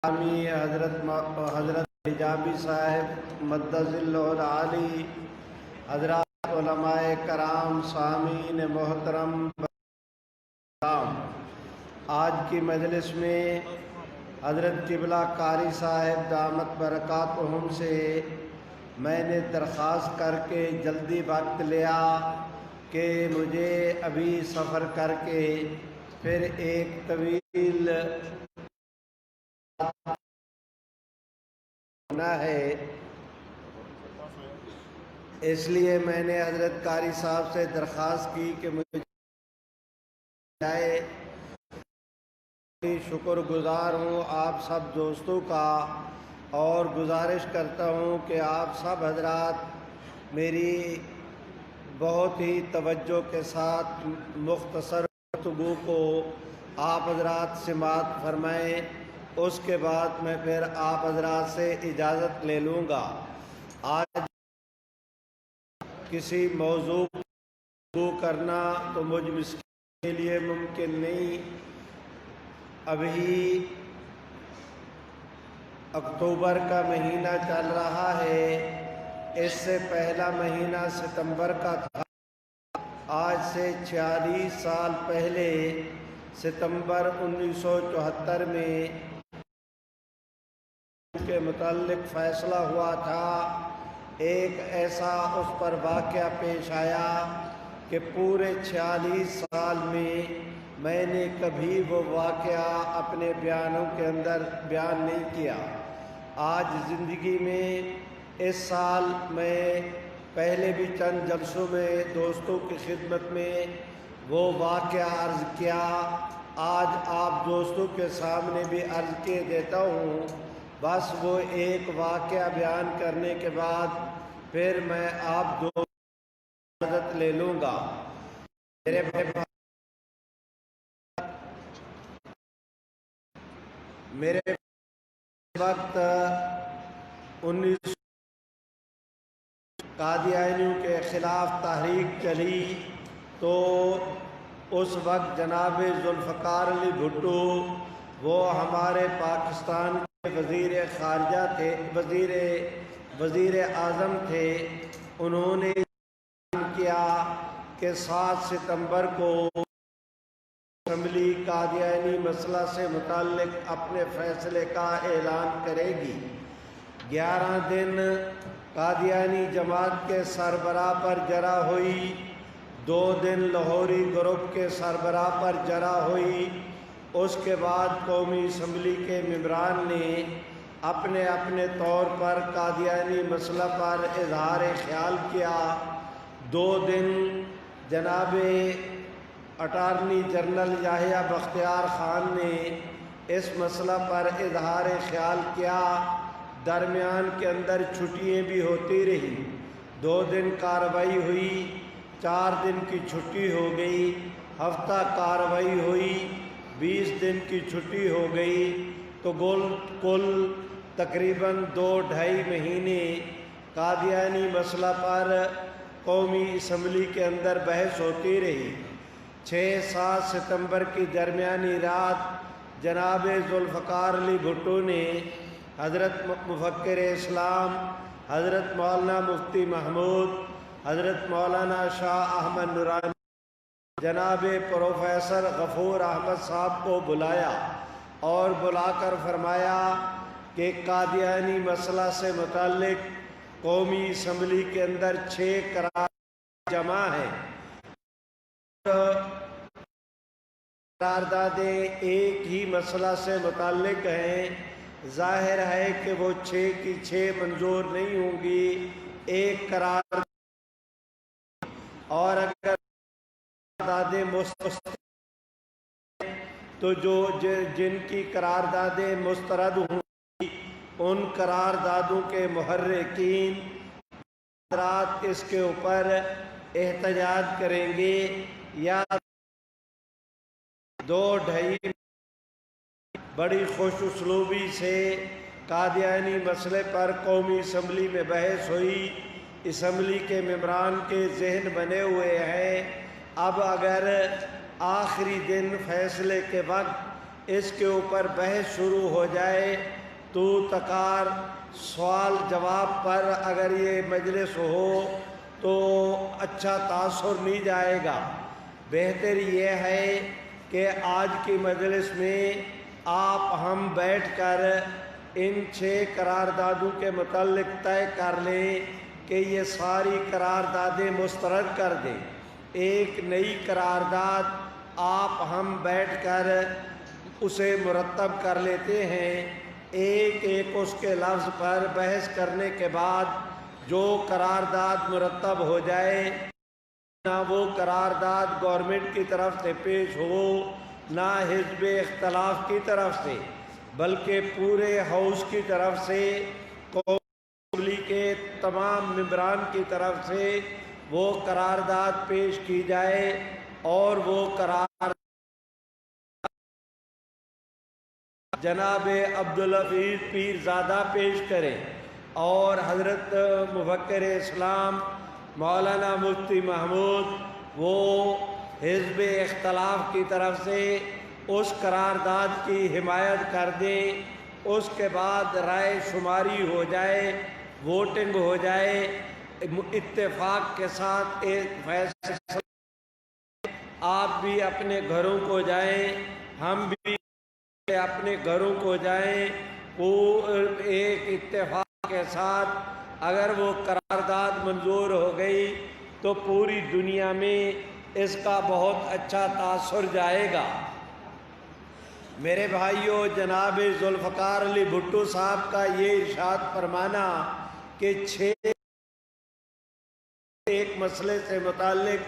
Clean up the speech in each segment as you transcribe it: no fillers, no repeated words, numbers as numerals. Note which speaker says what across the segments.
Speaker 1: حضرت حجابی صاحب مدظل العالی، حضرات علماء کرام، سامعین محترم، آج کی مجلس میں حضرت قبلہ قاری صاحب دامت برکاتہم سے میں نے درخواست کر کے جلدی وقت لیا کہ مجھے ابھی سفر کر کے پھر ایک طویل ہونا ہے، اس لیے میں نے حضرت قاری صاحب سے درخواست کی کہ مجھے جائے۔ شکر گزار ہوں آپ سب دوستوں کا، اور گزارش کرتا ہوں کہ آپ سب حضرات میری بہت ہی توجہ کے ساتھ مختصر گفتگو کو آپ حضرات سماعت فرمائیں، اس کے بعد میں پھر آپ حضرات سے اجازت لے لوں گا۔ آج کسی موضوع کو کرنا تو مجھ مسکین کے لیے ممکن نہیں۔ ابھی اکتوبر کا مہینہ چل رہا ہے، اس سے پہلا مہینہ ستمبر کا تھا۔ آج سے 46 سال پہلے ستمبر 1974 میں کے متعلق فیصلہ ہوا تھا۔ ایک ایسا اس پر واقعہ پیش آیا کہ پورے 46 سال میں نے کبھی وہ واقعہ اپنے بیانوں کے اندر بیان نہیں کیا۔ آج زندگی میں اس سال میں پہلے بھی چند جلسوں میں دوستوں کی خدمت میں وہ واقعہ عرض کیا، آج آپ دوستوں کے سامنے بھی عرض کیے دیتا ہوں۔ بس وہ ایک واقعہ بیان کرنے کے بعد پھر میں آپ دوستوں کی مدد لے لوں گا۔ میرے وقت 19 قادیانیوں کے خلاف تحریک چلی تو اس وقت جناب ذوالفقار علی بھٹو وہ ہمارے پاکستان کے وزیر خارجہ تھے، وزیر اعظم تھے۔ انہوں نے کیا کہ 7 ستمبر کو اسمبلی قادیانی مسئلہ سے متعلق اپنے فیصلے کا اعلان کرے گی۔ 11 دن قادیانی جماعت کے سربراہ پر جرح ہوئی، 2 دن لاہوری گروپ کے سربراہ پر جرح ہوئی۔ اس کے بعد قومی اسمبلی کے ممبران نے اپنے اپنے طور پر قادیانی مسئلہ پر اظہار خیال کیا۔ 2 دن جناب اٹارنی جنرل یحییٰ بختیار خان نے اس مسئلہ پر اظہار خیال کیا۔ درمیان کے اندر چھٹیاں بھی ہوتی رہی، 2 دن کارروائی ہوئی، 4 دن کی چھٹی ہو گئی، ہفتہ کارروائی ہوئی، 20 دن کی چھٹی ہو گئی، تو کل تقریباً 2-2.5 مہینے قادیانی مسئلہ پر قومی اسمبلی کے اندر بحث ہوتی رہی۔ 6-7 ستمبر کی درمیانی رات جناب ذوالفقار علی بھٹو نے حضرت مفکر اسلام حضرت مولانا مفتی محمود، حضرت مولانا شاہ احمد نورانی، جناب پروفیسر غفور احمد صاحب کو بلایا اور بلا کر فرمایا کہ قادیانی مسئلہ سے متعلق قومی اسمبلی کے اندر 6 قرارداد جمع ہیں۔ قراردادیں ایک ہی مسئلہ سے متعلق ہیں، ظاہر ہے کہ وہ 6 کی 6 منظور نہیں ہوں گی۔ ایک قرارداد اور اگر قراردادیں مسترد تو جن کی قراردادیں مسترد ہوں گی ان قراردادوں کے محرکین حضرات اس کے اوپر احتجاج کریں گے، یا 2-2.5 بڑی خوش اسلوبی سے قادیانی مسئلے پر قومی اسمبلی میں بحث ہوئی۔ اسمبلی کے ممبران کے ذہن بنے ہوئے ہیں، اب اگر آخری دن فیصلے کے وقت اس کے اوپر بحث شروع ہو جائے تو تکار سوال جواب پر اگر یہ مجلس ہو تو اچھا تاثر نہیں جائے گا۔ بہتر یہ ہے کہ آج کی مجلس میں آپ ہم بیٹھ کر ان 6 قراردادوں کے متعلق طے کر لیں کہ یہ ساری قراردادیں مسترد کر دیں۔ ایک نئی قرارداد آپ ہم بیٹھ کر اسے مرتب کر لیتے ہیں، ایک ایک اس کے لفظ پر بحث کرنے کے بعد جو قرارداد مرتب ہو جائے، نہ وہ قرارداد گورنمنٹ کی طرف سے پیش ہو نہ حزب اختلاف کی طرف سے، بلکہ پورے ہاؤس کی طرف سے، قومی اسمبلی کے تمام ممبران کی طرف سے وہ قرارداد پیش کی جائے اور وہ قرارداد جناب عبدالحفیظ پیرزادہ پیش کریں اور حضرت مفکر اسلام مولانا مفتی محمود وہ حزب اختلاف کی طرف سے اس قرارداد کی حمایت کر دیں۔ اس کے بعد رائے شماری ہو جائے، ووٹنگ ہو جائے، اتفاق کے ساتھ ایک فیصلہ، آپ بھی اپنے گھروں کو جائیں، ہم بھی اپنے گھروں کو جائیں، ایک اتفاق کے ساتھ اگر وہ قرارداد منظور ہو گئی تو پوری دنیا میں اس کا بہت اچھا تاثر جائے گا۔ میرے بھائیوں، جناب ذوالفقار علی بھٹو صاحب کا یہ ارشاد فرمانا کہ 6 ایک مسئلے سے متعلق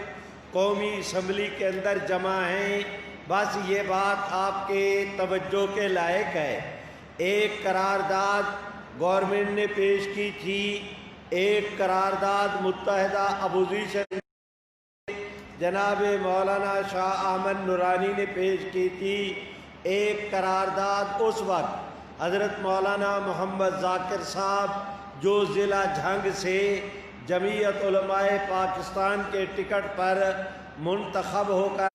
Speaker 1: قومی اسمبلی کے اندر جمع ہیں، بس یہ بات آپ کے توجہ کے لائق ہے۔ ایک قرارداد گورنمنٹ نے پیش کی تھی، ایک قرارداد متحدہ اپوزیشن جناب مولانا شاہ احمد نورانی نے پیش کی تھی، ایک قرارداد اس وقت حضرت مولانا محمد ذاکر صاحب جو ضلع جھنگ سے جمعیت علماء پاکستان کے ٹکٹ پر منتخب ہو کر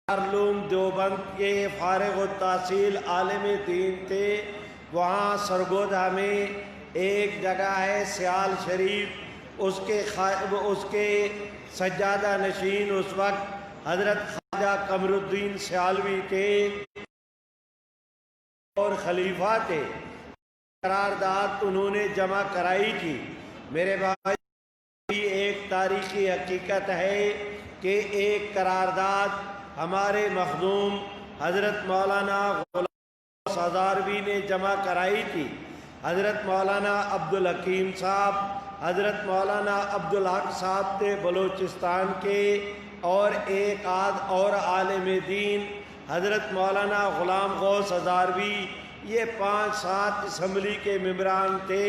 Speaker 1: دارالعلوم دیوبند کے فارغ التحصیل عالم دین تھے، وہاں سرگودا میں ایک جگہ ہے سیال شریف، اس کے سجادہ نشین اس وقت حضرت خواجہ قمر الدین سیالوی تھے اور خلیفہ تھے۔ قرارداد انہوں نے جمع کرائی تھی۔ میرے بھائی، ایک تاریخی حقیقت ہے کہ ایک قرارداد ہمارے مخدوم حضرت مولانا غلام ہزاروی نے جمع کرائی تھی۔ حضرت مولانا عبدالحکیم صاحب، حضرت مولانا عبدالحق صاحب تھے بلوچستان کے، اور ایک آدھ اور عالم دین حضرت مولانا غلام غوث ہزاروی، یہ 5-7 اسمبلی کے ممبران تھے۔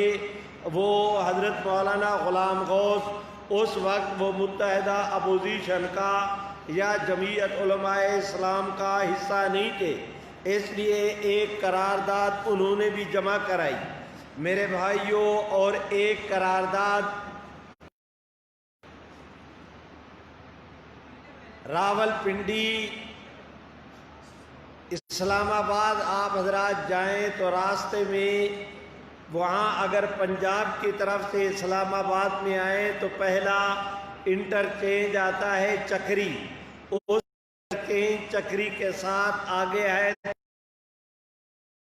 Speaker 1: وہ حضرت مولانا غلام غوث اس وقت وہ متحدہ اپوزیشن کا یا جمعیت علماء اسلام کا حصہ نہیں تھے، اس لیے ایک قرارداد انہوں نے بھی جمع کرائی۔ میرے بھائیوں، اور ایک قرارداد راول پنڈی اسلام آباد آپ حضرات جائیں تو راستے میں وہاں اگر پنجاب کی طرف سے اسلام آباد میں آئیں تو پہلا انٹرچینج آتا ہے چکری، اس انٹرچینج چکری کے ساتھ آگے ہے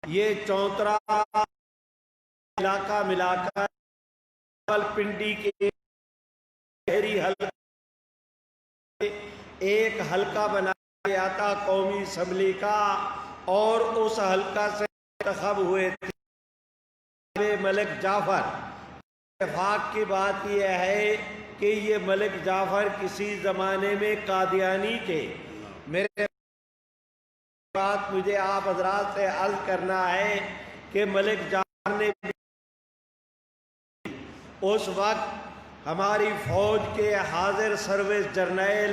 Speaker 1: یہ چونترا علاقہ ملا کر راول پنڈی کے شہری حلقہ ایک حلقہ بنا گیا تھا قومی اسمبلی کا، اور اس حلقہ سے منتخب ہوئے تھے ملک جعفر۔ اتفاق کی بات یہ ہے کہ یہ ملک جعفر کسی زمانے میں قادیانی تھے۔ میرے بات مجھے آپ حضرات سے عرض کرنا ہے کہ ملک جعفر نے اس وقت ہماری فوج کے حاضر سروس جرنیل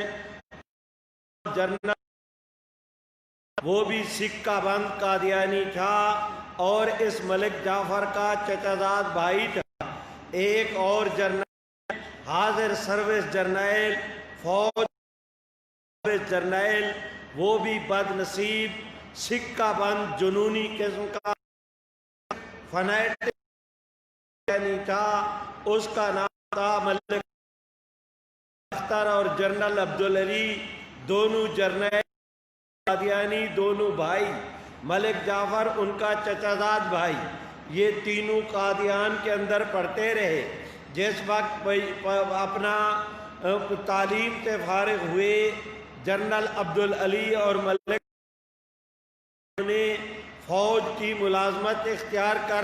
Speaker 1: وہ بھی سکہ بند قادیانی تھا، اور اس ملک جعفر کا چچا زاد بھائی تھا ایک اور جرنیل حاضر سروس جرنیل فوج سروس جرنیل وہ بھی بد نصیب سکہ بند جنونی قسم کا فنیٹک نہیں تھا. اس کا نام تھا ملک اختر اور جنرل عبدالعلی، دونوں جرنیل قادیانی، دونوں بھائی. ملک جعفر ان کا چچا زاد بھائی. یہ تینوں قادیان کے اندر پڑھتے رہے. جس وقت اپنا تعلیم سے فارغ ہوئے جنرل عبدالعلی اور ملک نے فوج کی ملازمت اختیار کر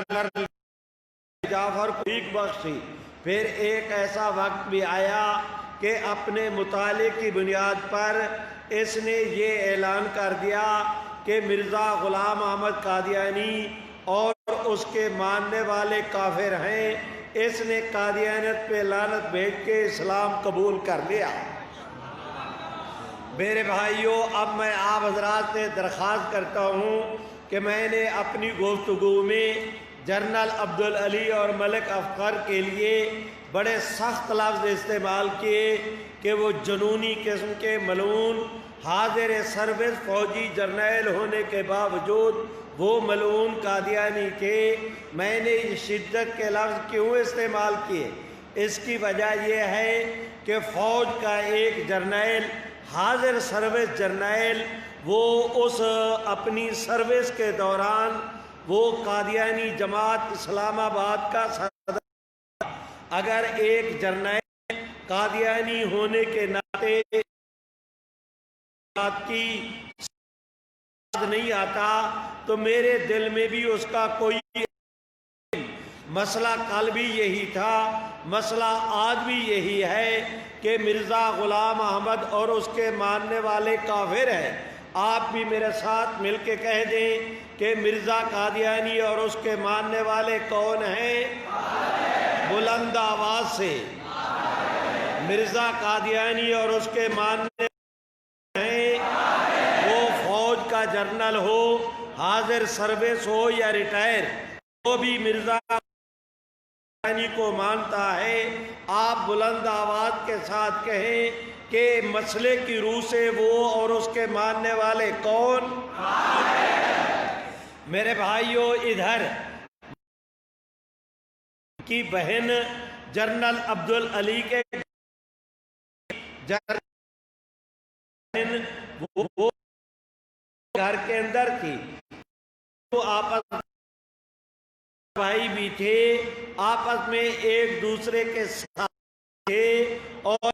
Speaker 1: جعفر کو ایک بخشی. پھر ایک ایسا وقت بھی آیا کہ اپنے مطالعے کی بنیاد پر اس نے یہ اعلان کر دیا کہ مرزا غلام احمد قادیانی اور اس کے ماننے والے کافر ہیں. اس نے قادیانیت پہ لعنت بھیج کے اسلام قبول کر لیا. میرے بھائیوں، اب میں آپ حضرات سے درخواست کرتا ہوں کہ میں نے اپنی گفتگو میں جنرل عبدالعلی اور ملک اختر کے لیے بڑے سخت لفظ استعمال کیے کہ وہ جنونی قسم کے ملعون حاضر سروس فوجی جرنیل ہونے کے باوجود وہ ملعون قادیانی تھے. میں نے شدت کے لفظ کیوں استعمال کیے؟ اس کی وجہ یہ ہے کہ فوج کا ایک جرنیل، حاضر سروس جرنیل، وہ اس اپنی سروس کے دوران وہ قادیانی جماعت اسلام آباد کا صدر. اگر ایک جرنیل قادیانی ہونے کے ناطے کی نہیں آتا تو میرے دل میں بھی اس کا کوئی مسئلہ کل بھی یہی تھا، مسئلہ آج بھی یہی ہے کہ مرزا غلام احمد اور اس کے ماننے والے کافر ہیں. آپ بھی میرے ساتھ مل کے کہہ دیں کہ مرزا قادیانی اور اس کے ماننے والے کون ہیں؟ بلند آواز سے. مرزا قادیانی اور اس کے ماننے ہیں، وہ فوج کا جرنل ہو، حاضر سروس ہو یا ریٹائر، وہ بھی مرزا قادیانی کو مانتا ہے. آپ بلند آواز کے ساتھ کہیں کہ مسئلے کی روح سے وہ اور اس کے ماننے والے کون؟ میرے بھائیوں، ادھر کی بہن جنرل عبدالعلی کے وہ گھر کے اندر تھی. وہ آپس بھائی بھی تھے، آپس میں ایک دوسرے کے ساتھ تھے اور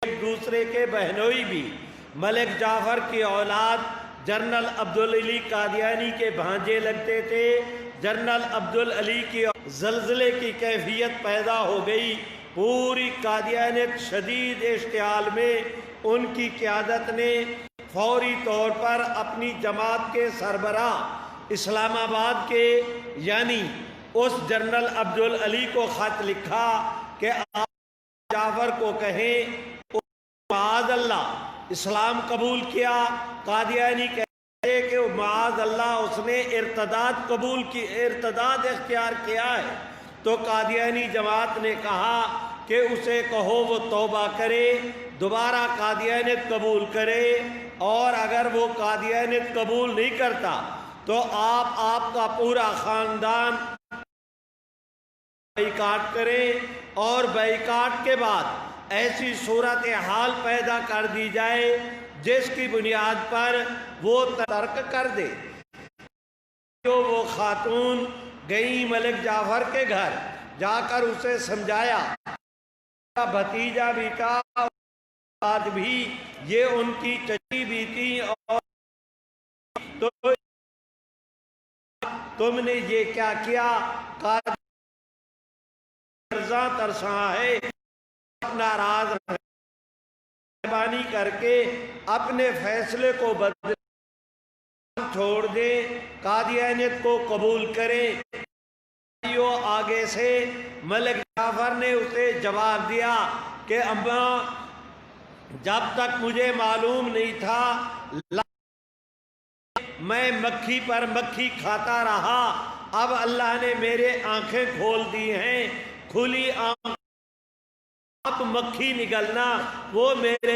Speaker 1: ایک دوسرے کے بہنوئی بھی. ملک جعفر کی اولاد جنرل عبدالعلی قادیانی کے بھانجے لگتے تھے. جنرل عبدالعلی کی زلزلے کی کیفیت پیدا ہو گئی. پوری قادیانیت شدید اشتعال میں ان کی قیادت نے فوری طور پر اپنی جماعت کے سربراہ اسلام آباد کے یعنی اس جنرل عبدالعلی کو خط لکھا کہ آپ جعفر کو کہیں معاذ اللہ اسلام قبول کیا. قادیانی کہتے کہ معاذ اللہ اس نے ارتداد قبول کی، ارتداد اختیار کیا ہے. تو قادیانی جماعت نے کہا کہ اسے کہو وہ توبہ کرے، دوبارہ قادیانیت قبول کرے، اور اگر وہ قادیانیت قبول نہیں کرتا تو آپ کا پورا خاندان بائیکاٹ کریں، اور بائیکاٹ کے بعد ایسی صورتحال پیدا کر دی جائے جس کی بنیاد پر وہ ترک کر دے. وہ خاتون گئی ملک جعفر کے گھر، جا کر اسے سمجھایا. بھتیجا بھی تھا، آج بھی یہ ان کی چچی بھی تھی، اور تو تم نے یہ کیا کیا؟ ترساں ہے، اپنا راز مہربانی کر کے اپنے فیصلے کو بدل چھوڑ دیں، قادیانیت کو قبول کریں. آگے سے ملک جعفر نے اسے جواب دیا کہ اماں، جب تک مجھے معلوم نہیں تھا میں مکھی پر مکھی کھاتا رہا، اب اللہ نے میرے آنکھیں کھول دی ہیں. کھلی آنکھ اب مکھی نگلنا وہ میرے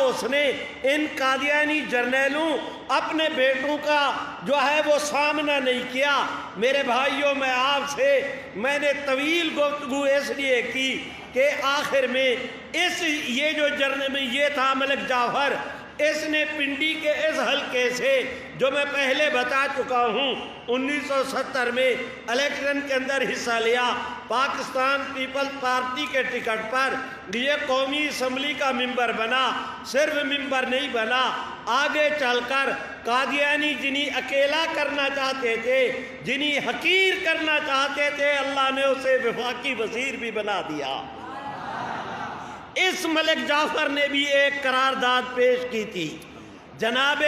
Speaker 1: اس نے ان قادیانی جرنیلوں اپنے بیٹوں کا جو ہے وہ سامنا نہیں کیا۔ میرے بھائیوں، میں آپ سے میں نے طویل گفتگو اس لیے کی کہ آخر میں یہ جو یہ تھا ملک جعفر، اس نے پنڈی کے اس حلقے سے جو میں پہلے بتا چکا ہوں 1970 میں الیکشن کے اندر حصہ لیا، پاکستان پیپلز پارٹی کے ٹکٹ پر یہ قومی اسمبلی کا ممبر بنا۔ صرف ممبر نہیں بنا، آگے چل کر قادیانی جنہیں اکیلا کرنا چاہتے تھے، جنہیں حقیر کرنا چاہتے تھے، اللہ نے اسے وفاقی وزیر بھی بنا دیا۔ اس ملک جعفر نے بھی ایک قرارداد پیش کی تھی۔ جناب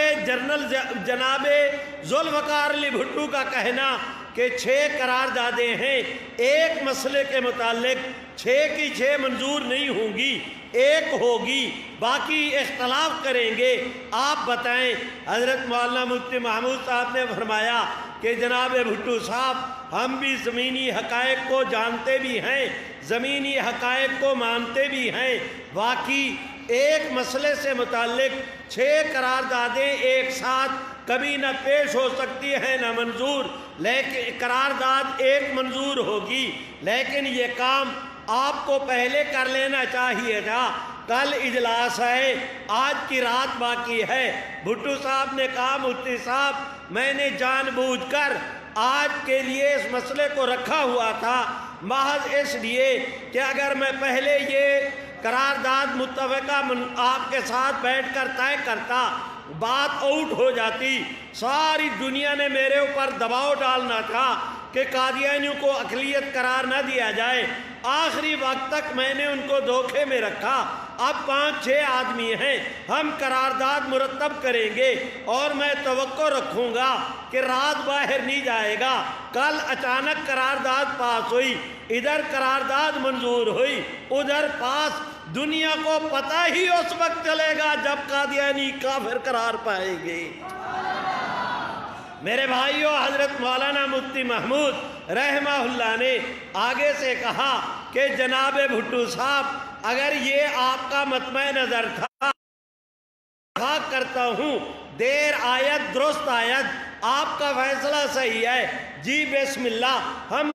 Speaker 1: ذوالفقار علی بھٹو کا کہنا کہ 6 قراردادیں ہیں، ایک مسئلے کے متعلق 6 کی 6 منظور نہیں ہوں گی، ایک ہوگی، باقی اختلاف کریں گے۔ آپ بتائیں، حضرت مولانا مفتی محمود صاحب نے فرمایا کہ جناب بھٹو صاحب، ہم بھی زمینی حقائق کو جانتے بھی ہیں، زمینی حقائق کو مانتے بھی ہیں، واقعی ایک مسئلے سے متعلق 6 قراردادیں ایک ساتھ کبھی نہ پیش ہو سکتی ہیں نہ منظور، لیکن قرارداد ایک منظور ہوگی، لیکن یہ کام آپ کو پہلے کر لینا چاہیے تھا۔ کل اجلاس ہے، آج کی رات باقی ہے۔ بھٹو صاحب نے کہا مفتی صاحب، میں نے جان بوجھ کر آج کے لیے اس مسئلے کو رکھا ہوا تھا، محض اس لیے کہ اگر میں پہلے یہ قرارداد متفقہ آپ کے ساتھ بیٹھ کر طے کرتا، بات آؤٹ ہو جاتی، ساری دنیا نے میرے اوپر دباؤ ڈالنا تھا کہ قادیانیوں کو اقلیت قرار نہ دیا جائے۔ آخری وقت تک میں نے ان کو دھوکے میں رکھا۔ اب 5-6 آدمی ہیں، ہم قرارداد مرتب کریں گے اور میں توقع رکھوں گا کہ رات باہر نہیں جائے گا۔ کل اچانک قرارداد پاس ہوئی، ادھر قرارداد منظور ہوئی، ادھر پاس۔ دنیا کو پتہ ہی اس وقت چلے گا جب قادیانی کافر قرار پائیں گے۔ میرے بھائیوں، حضرت مولانا مفتی محمود رحمہ اللہ نے آگے سے کہا کہ جناب بھٹو صاحب، اگر یہ آپ کا مطمع نظر تھا، کرتا ہوں دیر آیت درست آیت، آپ کا فیصلہ صحیح ہے، جی بسم اللہ، ہم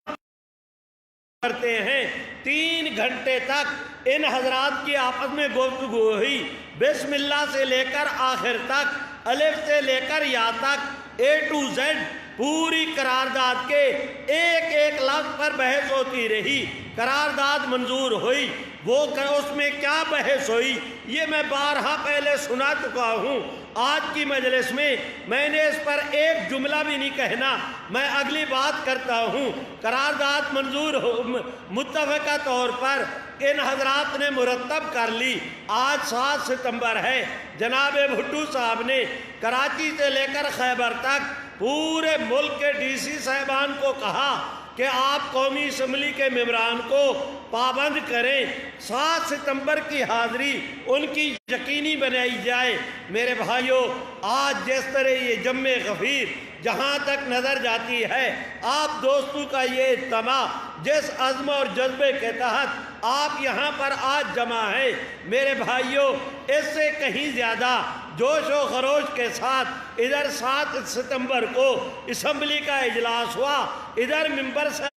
Speaker 1: کرتے ہیں۔ 3 گھنٹے تک ان حضرات کی آپس میں گفتگو ہوئی، بسم اللہ سے لے کر آخر تک، الف سے لے کر یا تک، A to Z پوری قرارداد کے ایک ایک لفظ پر بحث ہوتی رہی۔ قرارداد منظور ہوئی، وہ اس میں کیا بحث ہوئی یہ میں بارہا پہلے سنا چکا ہوں۔ آج کی مجلس میں نے اس پر ایک جملہ بھی نہیں کہنا، میں اگلی بات کرتا ہوں۔ قرارداد منظور متفقہ طور پر ان حضرات نے مرتب کر لی۔ آج 7 ستمبر ہے۔ جناب بھٹو صاحب نے کراچی سے لے کر خیبر تک پورے ملک کے ڈی سی صاحبان کو کہا کہ آپ قومی اسمبلی کے ممبران کو پابند کریں، 7 ستمبر کی حاضری ان کی یقینی بنائی جائے۔ میرے بھائیوں، آج جس طرح یہ جم غفیر جہاں تک نظر جاتی ہے، آپ دوستوں کا یہ اجتماع جس عزم اور جذبے کے تحت آپ یہاں پر آج جمع ہیں، میرے بھائیوں، اس سے کہیں زیادہ جوش و خروش کے ساتھ ادھر 7 ستمبر کو اسمبلی کا اجلاس ہوا، ادھر ممبر سے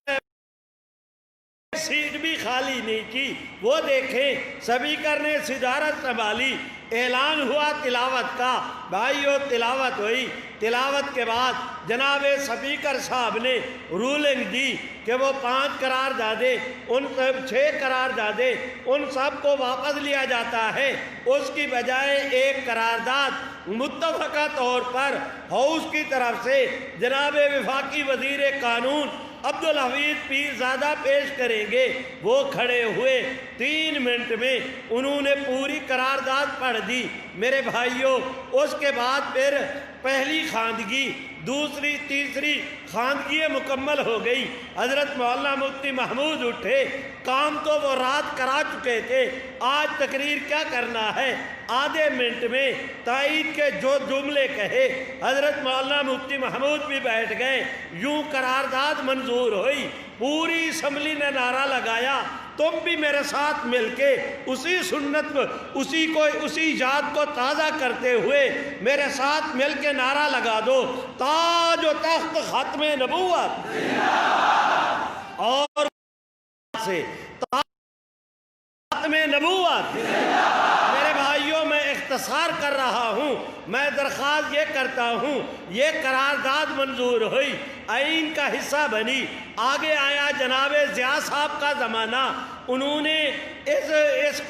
Speaker 1: سیٹ بھی خالی نہیں کی۔ وہ دیکھیں سپیکر نے صدارت سنبھالی، اعلان ہوا تلاوت کا، بھائیو تلاوت ہوئی۔ تلاوت کے بعد جناب سپیکر صاحب نے رولنگ دی کہ وہ 5 قراردادیں، ان 6 قراردادیں، ان سب کو واپس لیا جاتا ہے، اس کی بجائے ایک قرارداد متفقہ طور پر ہاؤس کی طرف سے جناب وفاقی وزیر قانون عبدالحفیظ پیرزادہ پیش کریں گے۔ وہ کھڑے ہوئے، 3 منٹ میں انہوں نے پوری قرارداد پڑھ دی۔ میرے بھائیوں، اس کے بعد پھر پہلی خواندگی، دوسری، تیسری خواندگی مکمل ہو گئی۔ حضرت مولانا مفتی محمود اٹھے، کام تو وہ رات کرا چکے تھے، آج تقریر کیا کرنا ہے، آدھے منٹ میں تائید کے جو جملے کہے، حضرت مولانا مفتی محمود بھی بیٹھ گئے، یوں قرارداد منظور ہوئی۔ پوری اسمبلی نے نعرہ لگایا، تم بھی میرے ساتھ مل کے اسی سنت کو اسی یاد کو تازہ کرتے ہوئے میرے ساتھ مل کے نعرہ لگا دو، تاج و تخت ختم نبوت اور سے ختم نبوت۔ میرے بھائیوں میں اختصار کر رہا ہوں، میں درخواست یہ کرتا ہوں، یہ قرارداد منظور ہوئی، آئین کا حصہ بنی، آگے آیا جناب ضیاء صاحب کا زمانہ، انہوں نے اس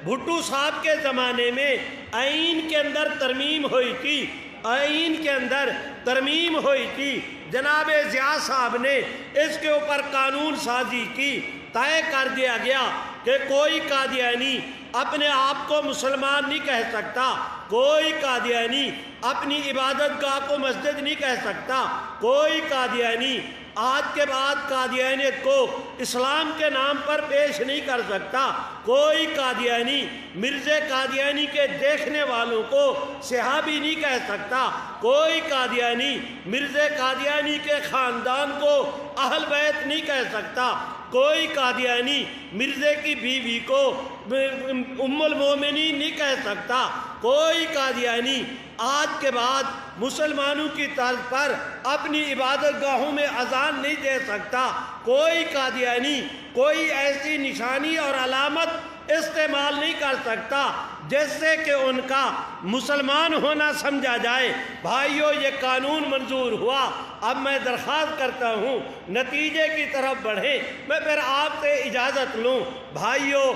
Speaker 1: بھٹو صاحب کے زمانے میں آئین کے اندر ترمیم ہوئی تھی، آئین کے اندر ترمیم ہوئی تھی، جناب ضیاء صاحب نے اس کے اوپر قانون سازی کی، طے کر دیا گیا کہ کوئی قادیانی اپنے آپ کو مسلمان نہیں کہہ سکتا، کوئی قادیانی اپنی عبادت گاہ کو مسجد نہیں کہہ سکتا، کوئی قادیانی آج کے بعد قادیانیت کو اسلام کے نام پر پیش نہیں کر سکتا، کوئی قادیانی مرزا قادیانی کے دیکھنے والوں کو صحابی نہیں کہہ سکتا، کوئی قادیانی مرزا قادیانی کے خاندان کو اہل بیت نہیں کہہ سکتا، کوئی قادیانی مرزا کی بیوی کو ام المومنین نہیں کہہ سکتا، کوئی قادیانی آج کے بعد مسلمانوں کی طرز پر اپنی عبادت گاہوں میں اذان نہیں دے سکتا، کوئی قادیانی کوئی ایسی نشانی اور علامت استعمال نہیں کر سکتا جس سے کہ ان کا مسلمان ہونا سمجھا جائے۔ بھائیوں، یہ قانون منظور ہوا، اب میں درخواست کرتا ہوں نتیجے کی طرف بڑھیں، میں پھر آپ سے اجازت لوں۔ بھائیوں،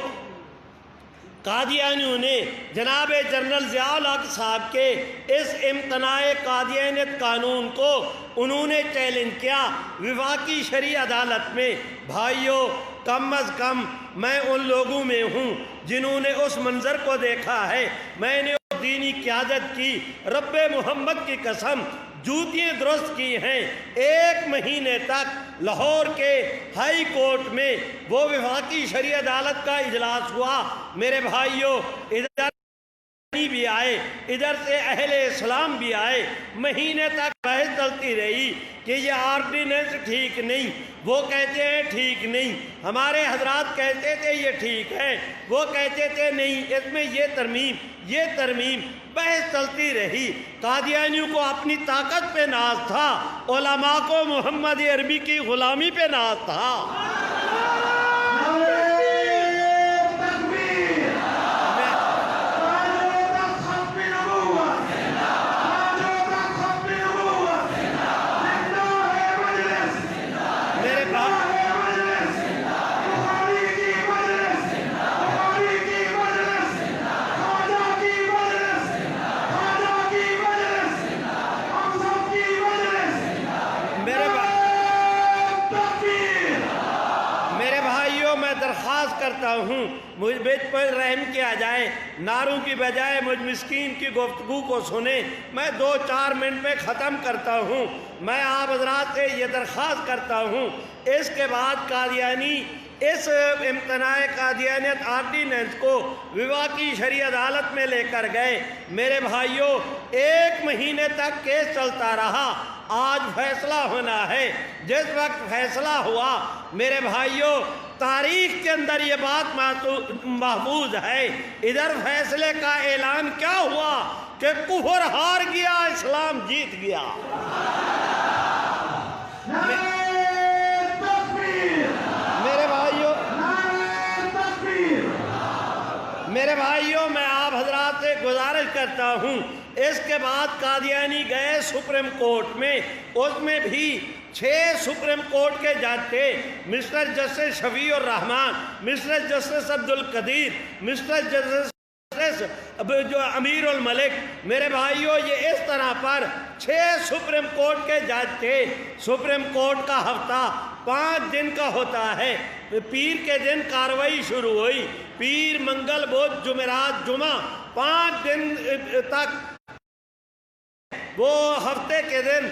Speaker 1: قادیانیوں نے جناب جنرل ضیاء الحق صاحب کے اس امتناع قادیانیت قانون کو انہوں نے چیلنج کیا وفاقی شرعی عدالت میں۔ بھائیوں، کم از کم میں ان لوگوں میں ہوں جنہوں نے اس منظر کو دیکھا ہے، میں نے اس دینی قیادت کی رب محمد کی قسم جوتیاں درست کی ہیں۔ 1 مہینے تک لاہور کے ہائی کورٹ میں وہ وفاقی شرعی عدالت کا اجلاس ہوا۔ میرے بھائیوں، ادھر بھی آئے، ادھر سے اہل اسلام بھی آئے، مہینے تک بحث چلتی رہی کہ یہ آرڈیننس ٹھیک نہیں، وہ کہتے ہیں ٹھیک نہیں، ہمارے حضرات کہتے تھے یہ ٹھیک ہے، وہ کہتے تھے نہیں، اس میں یہ ترمیم، بحث چلتی رہی۔ قادیانیوں کو اپنی طاقت پہ ناز تھا، علماء کو محمد عربی کی غلامی پہ ناز تھا۔ کرتا ہوں مجھ پر رحم کیا جائے، نعروں کی بجائے مجھ مسکین کی گفتگو کو سنیں، میں 2-4 منٹ میں ختم کرتا ہوں۔ میں آپ حضرات سے یہ درخواست کرتا ہوں، اس کے بعد قادیانی اس امتناع قادیانیت آرڈیننس کو وفاقی شرعی عدالت میں لے کر گئے۔ میرے بھائیوں، 1 مہینے تک کیس چلتا رہا، آج فیصلہ ہونا ہے۔ جس وقت فیصلہ ہوا، میرے بھائیوں، تاریخ کے اندر یہ بات محفوظ ہے، ادھر فیصلے کا اعلان کیا ہوا کہ کفر ہار گیا، اسلام جیت گیا۔ میرے بھائیوں، میں آپ حضرات سے گزارش کرتا ہوں، اس کے بعد قادیانی گئے سپریم کورٹ میں، اس میں بھی 6 سپریم کورٹ کے جج تھے، mister justice Shafi ur Rahman, mister justice Abdul Qadeer, mister justice جو امیر الملک۔ میرے بھائیوں، یہ اس طرح پر 6 سپریم کورٹ کے جج تھے۔ سپریم کورٹ کا ہفتہ 5 دن کا ہوتا ہے، پیر کے دن کارروائی شروع ہوئی، پیر، منگل، بدھ، جمعرات، جمعہ، 5 دن تک وہ ہفتے کے دن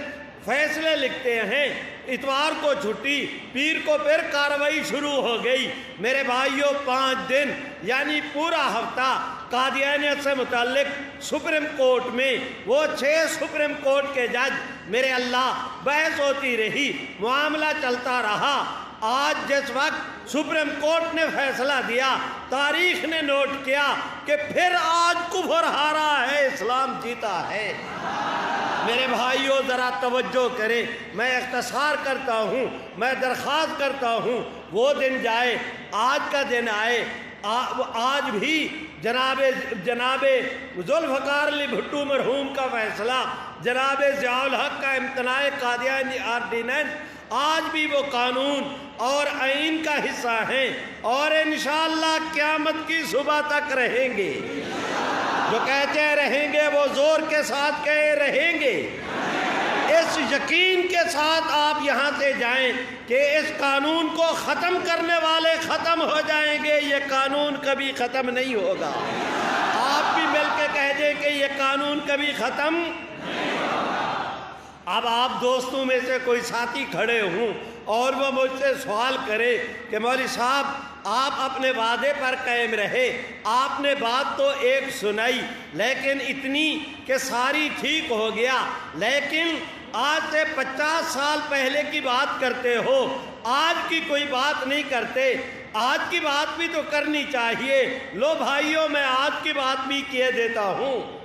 Speaker 1: فیصلے لکھتے ہیں، اتوار کو چھٹی، پیر کو پھر کارروائی شروع ہو گئی۔ میرے بھائیوں، 5 دن یعنی پورا ہفتہ قادیانیت سے متعلق سپریم کورٹ میں وہ 6 سپریم کورٹ کے جج، میرے اللہ، بحث ہوتی رہی، معاملہ چلتا رہا۔ آج جس وقت سپریم کورٹ نے فیصلہ دیا، تاریخ نے نوٹ کیا کہ پھر آج کفر ہارا ہے، اسلام جیتا ہے۔ میرے بھائیوں ذرا توجہ کریں، میں اختصار کرتا ہوں، میں درخواست کرتا ہوں وہ دن جائے، آج کا دن آئے۔ آج بھی جناب ذوالفقار علی بھٹو مرحوم کا فیصلہ، جناب ضیاء الحق کا امتناع قادیانی آرڈیننس آج بھی وہ قانون اور آئین کا حصہ ہیں، اور انشاءاللہ قیامت کی صبح تک رہیں گے۔ جو کہتے رہیں گے وہ زور کے ساتھ کہے رہیں گے۔ اس یقین کے ساتھ آپ یہاں سے جائیں کہ اس قانون کو ختم کرنے والے ختم ہو جائیں گے، یہ قانون کبھی ختم نہیں ہوگا۔ آپ بھی مل کے کہہ دیں کہ یہ قانون کبھی ختم نہیں ہوگا۔ اب آپ دوستوں میں سے کوئی ساتھی کھڑے ہوں اور وہ مجھ سے سوال کرے کہ مولوی صاحب آپ اپنے وعدے پر قائم رہے، آپ نے بات تو ایک سنائی لیکن اتنی کہ ساری ٹھیک ہو گیا، لیکن آج سے 50 سال پہلے کی بات کرتے ہو، آج کی کوئی بات نہیں کرتے۔ آج کی بات بھی تو کرنی چاہیے۔ لو بھائیوں میں آج کی بات بھی کہہ دیتا ہوں،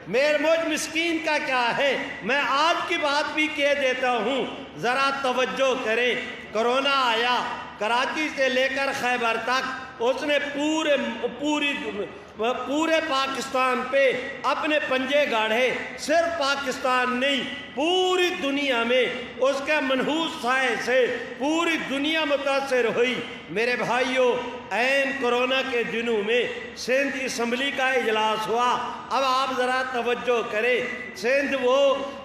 Speaker 1: مجھ مسکین کا کیا ہے، میں آج کی بات بھی کہہ دیتا ہوں۔ ذرا توجہ کریں، کرونا آیا، کراچی سے لے کر خیبر تک اس نے پورے پاکستان پہ اپنے پنجے گاڑے۔ صرف پاکستان نہیں، پوری دنیا میں اس کا منحوس سائے سے پوری دنیا متاثر ہوئی۔ میرے بھائیوں، عین کرونا کے دنوں میں سندھ اسمبلی کا اجلاس ہوا۔ اب آپ ذرا توجہ کریں، سندھ وہ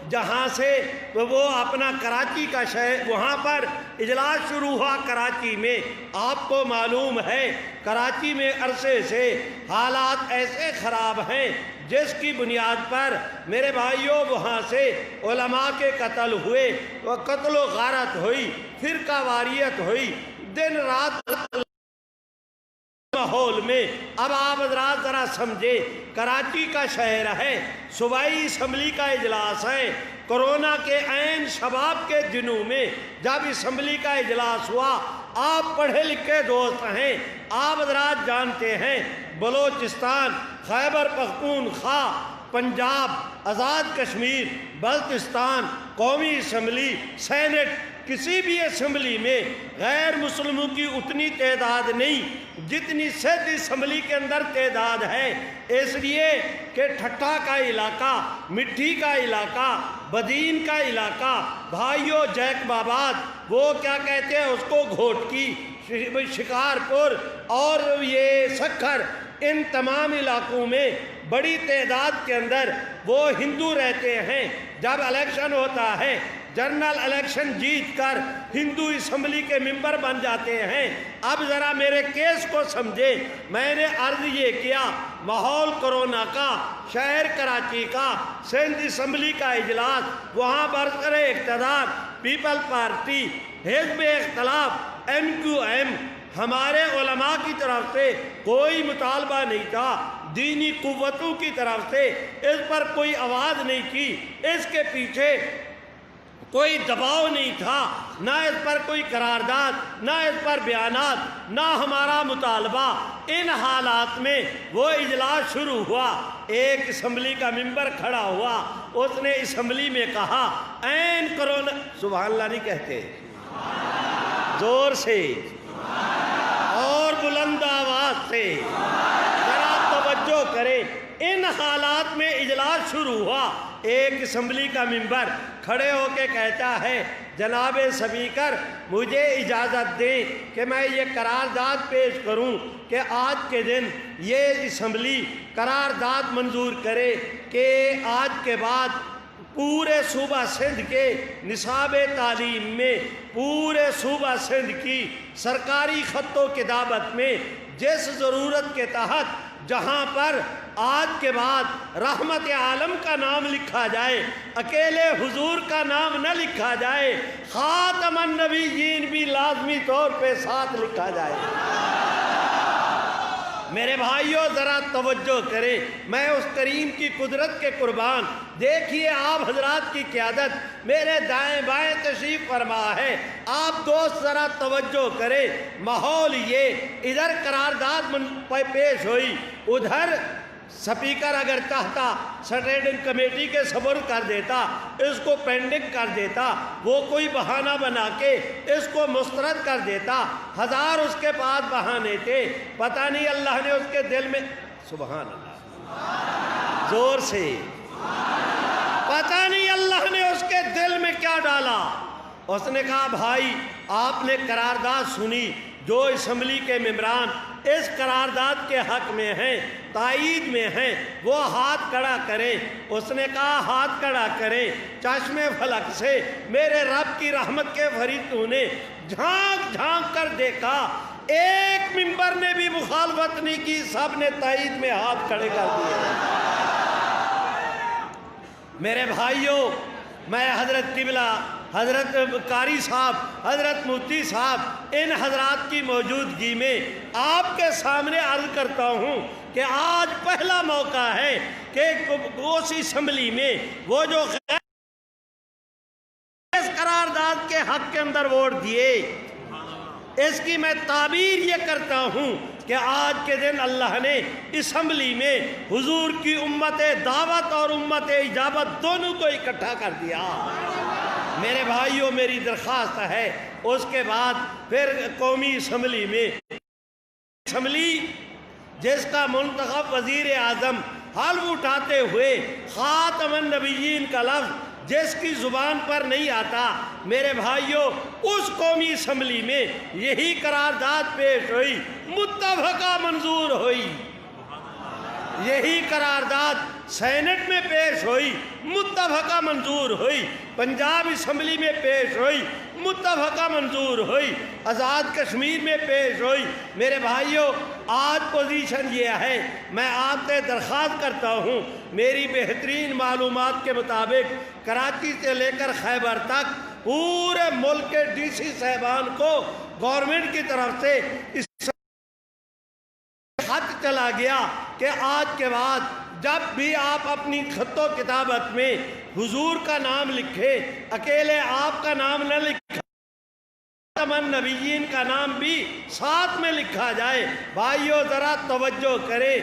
Speaker 1: جہاں سے وہ اپنا کراچی کا شہر، وہاں پر اجلاس شروع ہوا کراچی میں۔ آپ کو معلوم ہے کراچی میں عرصے سے حالات ایسے خراب ہیں جس کی بنیاد پر میرے بھائیوں وہاں سے علماء کے قتل ہوئے، وہ قتل و غارت ہوئی، فرقہ واریت ہوئی، دن رات ماحول میں۔ اب آپ حضرات ذرا سمجھے، کراچی کا شہر ہے، صوبائی اسمبلی کا اجلاس ہے، کرونا کے عین شباب کے دنوں میں جب اسمبلی کا اجلاس ہوا، آپ پڑھے لکھے دوست ہیں، آپ حضرات جانتے ہیں بلوچستان، خیبر پختونخوا، پنجاب، آزاد کشمیر، بلتستان، قومی اسمبلی، سینٹ، کسی بھی اسمبلی میں غیر مسلموں کی اتنی تعداد نہیں جتنی سندھ اسمبلی کے اندر تعداد ہے، اس لیے کہ ٹھٹھا کا علاقہ، مٹھی کا علاقہ، بدین کا علاقہ، بھائیوں جیک باباد، وہ کیا کہتے ہیں اس کو گھوٹکی، شکارپور اور یہ سکھر، ان تمام علاقوں میں بڑی تعداد کے اندر وہ ہندو رہتے ہیں۔ جب الیکشن ہوتا ہے، جنرل الیکشن جیت کر ہندو اسمبلی کے ممبر بن جاتے ہیں۔ اب ذرا میرے کیس کو سمجھے، میں نے عرض یہ کیا، ماحول کرونا کا، شہر کراچی کا، سندھ اسمبلی کا اجلاس، وہاں برسر اقتدار پیپل پارٹی، حزب اختلاف، MQM، ہمارے علماء کی طرف سے کوئی مطالبہ نہیں تھا، دینی قوتوں کی طرف سے اس پر کوئی آواز نہیں کی، اس کے پیچھے کوئی دباؤ نہیں تھا، نہ اس پر کوئی قرارداد، نہ اس پر بیانات، نہ ہمارا مطالبہ۔ ان حالات میں وہ اجلاس شروع ہوا، ایک اسمبلی کا ممبر کھڑا ہوا، اس نے اسمبلی میں کہا عین کرونا، سبحان اللہ نہیں کہتے، زور سے اور بلند آواز سے، ذرا توجہ کریں۔ ان حالات میں اجلاس شروع ہوا، ایک اسمبلی کا ممبر کھڑے ہو کے کہتا ہے جناب سپیکر مجھے اجازت دیں کہ میں یہ قرارداد پیش کروں کہ آج کے دن یہ اسمبلی قرارداد منظور کرے کہ آج کے بعد پورے صوبہ سندھ کے نصاب تعلیم میں، پورے صوبہ سندھ کی سرکاری خط و کتابت میں جس ضرورت کے تحت جہاں پر آج کے بعد رحمت عالم کا نام لکھا جائے، اکیلے حضور کا نام نہ لکھا جائے، خاتم النبیین بھی لازمی طور پہ ساتھ لکھا جائے۔ میرے بھائیوں ذرا توجہ کریں، میں اس کریم کی قدرت کے قربان، دیکھیے آپ حضرات کی قیادت میرے دائیں بائیں تشریف فرما ہے۔ آپ دوست ذرا توجہ کریں، ماحول یہ ادھر قرارداد پیش ہوئی، ادھر سپیکر اگر چاہتا سٹینڈنگ کمیٹی کے سپرد کر دیتا، اس کو پینڈنگ کر دیتا، وہ کوئی بہانہ بنا کے اس کو مسترد کر دیتا، ہزار اس کے پاس بہانے تھے، پتہ نہیں اللہ نے اس کے دل میں، سبحان اللہ زور سے، پتہ نہیں اللہ نے اس کے دل میں کیا ڈالا۔ اس نے کہا بھائی آپ نے قرارداد سنی، جو اسمبلی کے ممبران اس قرارداد کے حق میں ہیں، تائید میں ہیں، وہ ہاتھ کھڑا کریں۔ اس نے کہا ہاتھ کھڑا کریں۔ چشم فلک سے میرے رب کی رحمت کے فرشتوں نے جھانک جھانک کر دیکھا، ایک ممبر نے بھی مخالفت نہیں کی، سب نے تائید میں ہاتھ کھڑے کر دیے۔ میرے بھائیوں، میں حضرت قبلہ، حضرت قاری صاحب، حضرت مفتی صاحب، ان حضرات کی موجودگی میں آپ کے سامنے عرض کرتا ہوں کہ آج پہلا موقع ہے کہ اس اسمبلی میں وہ جو اس قرارداد کے حق کے اندر ووٹ دیے، اس کی میں تعبیر یہ کرتا ہوں کہ آج کے دن اللہ نے اسمبلی میں حضور کی امت دعوت اور امت اجابت دونوں کو اکٹھا کر دیا۔ میرے بھائیوں، میری درخواست ہے اس کے بعد پھر قومی اسمبلی میں، اسمبلی جس کا منتخب وزیر اعظم حلف اٹھاتے ہوئے خاتم النبیین کا لفظ جس کی زبان پر نہیں آتا، میرے بھائیوں اس قومی اسمبلی میں یہی قرارداد پیش ہوئی، متفقہ منظور ہوئی۔ یہی قرارداد سینٹ میں پیش ہوئی، متفقہ منظور ہوئی، پنجاب اسمبلی میں پیش ہوئی، متفقہ منظور ہوئی، آزاد کشمیر میں پیش ہوئی۔ میرے بھائیوں، آج پوزیشن یہ ہے، میں آپ سے درخواست کرتا ہوں، میری بہترین معلومات کے مطابق کراچی سے لے کر خیبر تک پورے ملک کے ڈی سی صاحبان کو گورنمنٹ کی طرف سے اس خط چلا گیا کہ آج کے بعد جب بھی آپ اپنی خط و کتابت میں حضور کا نام لکھیں، اکیلے آپ کا نام نہ لکھیں، خاتم النبیین کا نام بھی ساتھ میں لکھا جائے۔ بھائیو ذرا توجہ کریں،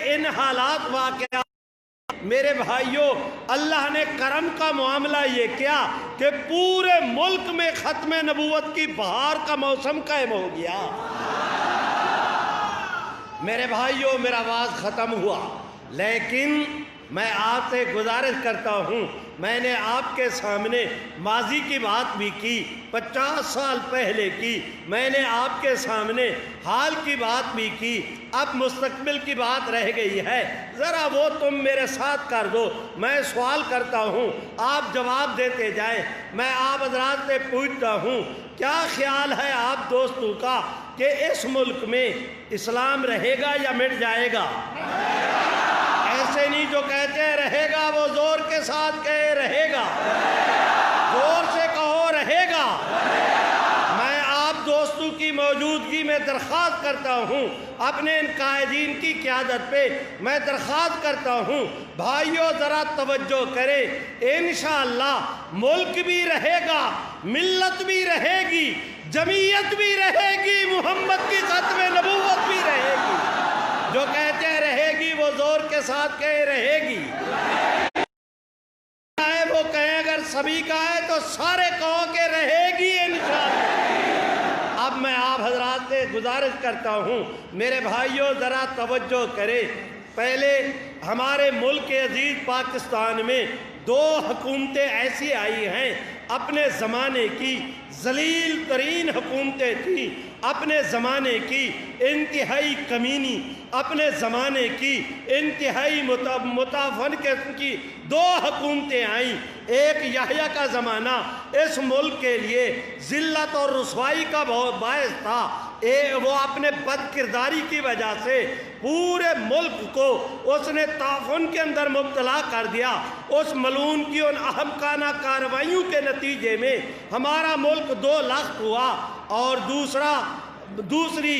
Speaker 1: ان حالات واقعات میرے بھائیوں، اللہ نے کرم کا معاملہ یہ کیا کہ پورے ملک میں ختم نبوت کی بہار کا موسم قائم ہو گیا۔ میرے بھائیوں، میرا آواز ختم ہوا، لیکن میں آپ سے گزارش کرتا ہوں، میں نے آپ کے سامنے ماضی کی بات بھی کی، 50 سال پہلے کی، میں نے آپ کے سامنے حال کی بات بھی کی، اب مستقبل کی بات رہ گئی ہے، ذرا وہ تم میرے ساتھ کر دو۔ میں سوال کرتا ہوں، آپ جواب دیتے جائیں۔ میں آپ حضرات سے پوچھتا ہوں، کیا خیال ہے آپ دوستوں کا کہ اس ملک میں اسلام رہے گا یا مٹ جائے گا؟ ایسے نہیں جو کہتے ہیں رہے گا، وہ زور کے ساتھ کہے رہے گا، زور سے کہو رہے گا۔ میں آپ دوستوں کی موجودگی میں درخواست کرتا ہوں، اپنے ان قائدین کی قیادت پہ میں درخواست کرتا ہوں، بھائیوں ذرا توجہ کریں، انشاءاللہ ملک بھی رہے گا، ملت بھی رہے گی، جمعیت بھی رہے گی، محمد کی ختم نبوت بھی رہے گی۔ جو کہتے ہیں رہے گی، وہ زور کے ساتھ کہے رہے گی، وہ کہیں اگر سبھی کا ہے تو سارے کہو کہ رہے گی انشاءاللہ۔ اب میں آپ حضرات سے گزارش کرتا ہوں، میرے بھائیوں ذرا توجہ کریں، پہلے ہمارے ملک عزیز پاکستان میں 2 حکومتیں ایسی آئی ہیں، اپنے زمانے کی ذلیل ترین حکومتیں تھیں، اپنے زمانے کی انتہائی کمینی، اپنے زمانے کی انتہائی متعفن قسم کی 2 حکومتیں آئیں۔ ایک یحییٰ کا زمانہ اس ملک کے لیے ذلت اور رسوائی کا بہت باعث تھا، وہ اپنے بد کرداری کی وجہ سے پورے ملک کو اس نے تعفن کے اندر مبتلا کر دیا۔ اس ملعون کی ان احمقانہ کارروائیوں کے نتیجے میں ہمارا ملک 2 لاکھ ہوا، اور دوسرا دوسری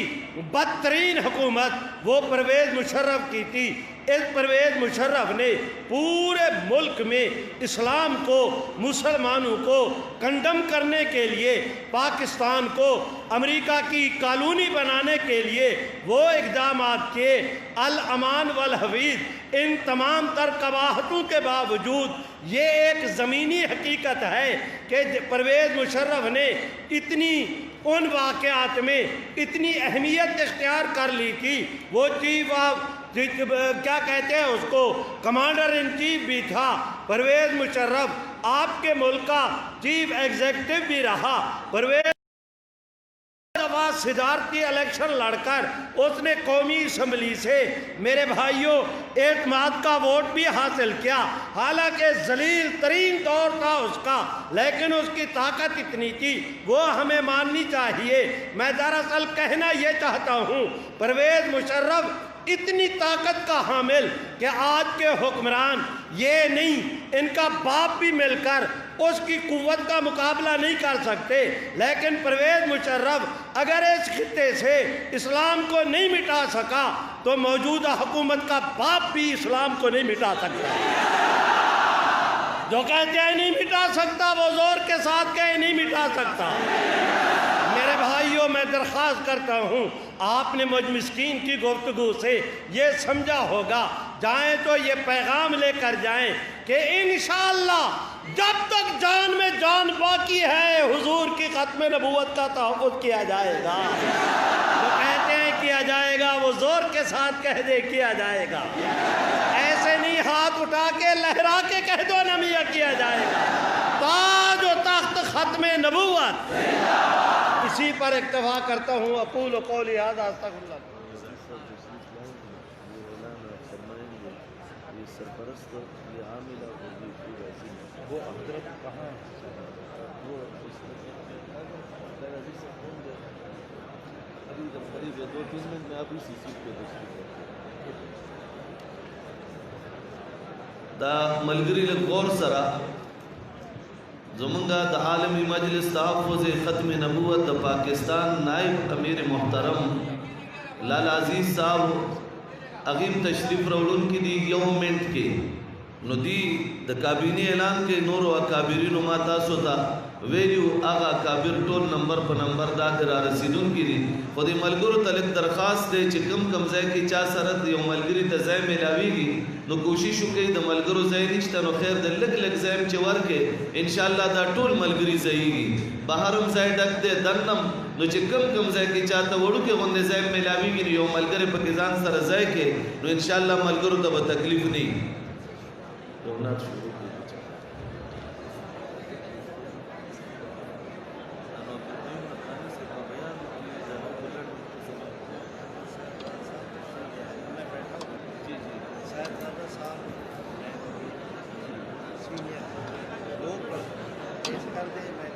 Speaker 1: بدترین حکومت وہ پرویز مشرف کی تھی۔ اس پرویز مشرف نے پورے ملک میں اسلام کو، مسلمانوں کو کنڈم کرنے کے لیے، پاکستان کو امریکہ کی کالونی بنانے کے لیے وہ اقدامات کیے۔ الامان والحفیظ ان تمام تر قباحتوں کے باوجود یہ ایک زمینی حقیقت ہے کہ پرویز مشرف نے اتنی ان واقعات میں اتنی اہمیت اختیار کر لی تھی۔ وہ چیف آف کیا کہتے ہیں اس کو، کمانڈر ان چیف بھی تھا پرویز مشرف، آپ کے ملک کا چیف ایگزیکٹو بھی رہا۔ پرویز صدارتی الیکشن لڑ کر اس نے قومی اسمبلی سے میرے بھائیوں اعتماد کا ووٹ بھی حاصل کیا، حالانکہ ذلیل ترین دور تھا اس کا، لیکن اس کی طاقت اتنی تھی، وہ ہمیں ماننی چاہیے۔ میں دراصل کہنا یہ چاہتا ہوں، پرویز مشرف اتنی طاقت کا حامل کہ آج کے حکمران یہ نہیں، ان کا باپ بھی مل کر اس کی قوت کا مقابلہ نہیں کر سکتے، لیکن پرویز مشرف اگر اس خطے سے اسلام کو نہیں مٹا سکا تو موجودہ حکومت کا باپ بھی اسلام کو نہیں مٹا سکتا۔ جو کہتے ہیں نہیں مٹا سکتا وہ زور کے ساتھ کہے نہیں مٹا سکتا۔ میرے بھائیوں میں درخواست کرتا ہوں، آپ نے مجھ مسکین کی گفتگو سے یہ سمجھا ہوگا، جائیں تو یہ پیغام لے کر جائیں کہ انشاءاللہ جب تک جان میں جان باقی ہے حضور کی ختم نبوت کا تحفظ کیا جائے گا۔ جو کہتے ہیں کیا جائے گا وہ زور کے ساتھ کہہ دے کیا جائے گا، ایسے نہیں ہاتھ اٹھا کے لہرا کے کہہ دو نہ میاں کیا جائے گا۔ تاج و تخت ختم نبوت، اسی پر اکتفا کرتا ہوں۔ اقول قولی ھذا استغفر اللہ۔
Speaker 2: سرپرست یہ عامل وہ حضرت کہاں وہ قریب 2-3 منٹ میں ابھی سی سیٹ پہ دا ملگری غور سرا زمنگا دا عالمی مجلس تحفظ ختم نبوت دا پاکستان نائب امیر محترم لالا عزیز صاحب اغیم تشریف روڑن کی دی یوم منٹ کے نو دی دا کابینی اعلان کے نور و اکابرین ما تاسو تا ویلیو آغا کابر ٹول نمبر پا نمبر دا کرا رسیدون کی دی خودی ملگرو تلک درخواست دے چی کم کم زی کی چا سرد یو ملگری تا زی ملاوی گی نو کوششو کئی دا ملگرو زی نشتا نو خیر دا لگ لگ زیم چی ور کے انشاءاللہ دا ٹول ملگری زی گی بہرم زی ڈک دے دنم نو چی کم کم زی کی چا تا وڑو کے غندے زیم ملاوی گی یو ملگری پا کزان سر زی کے نو انشاءاللہ ملگرو تا با تکلیف نہیں دونات شروع کی بچا
Speaker 1: لوگ کر دیں میں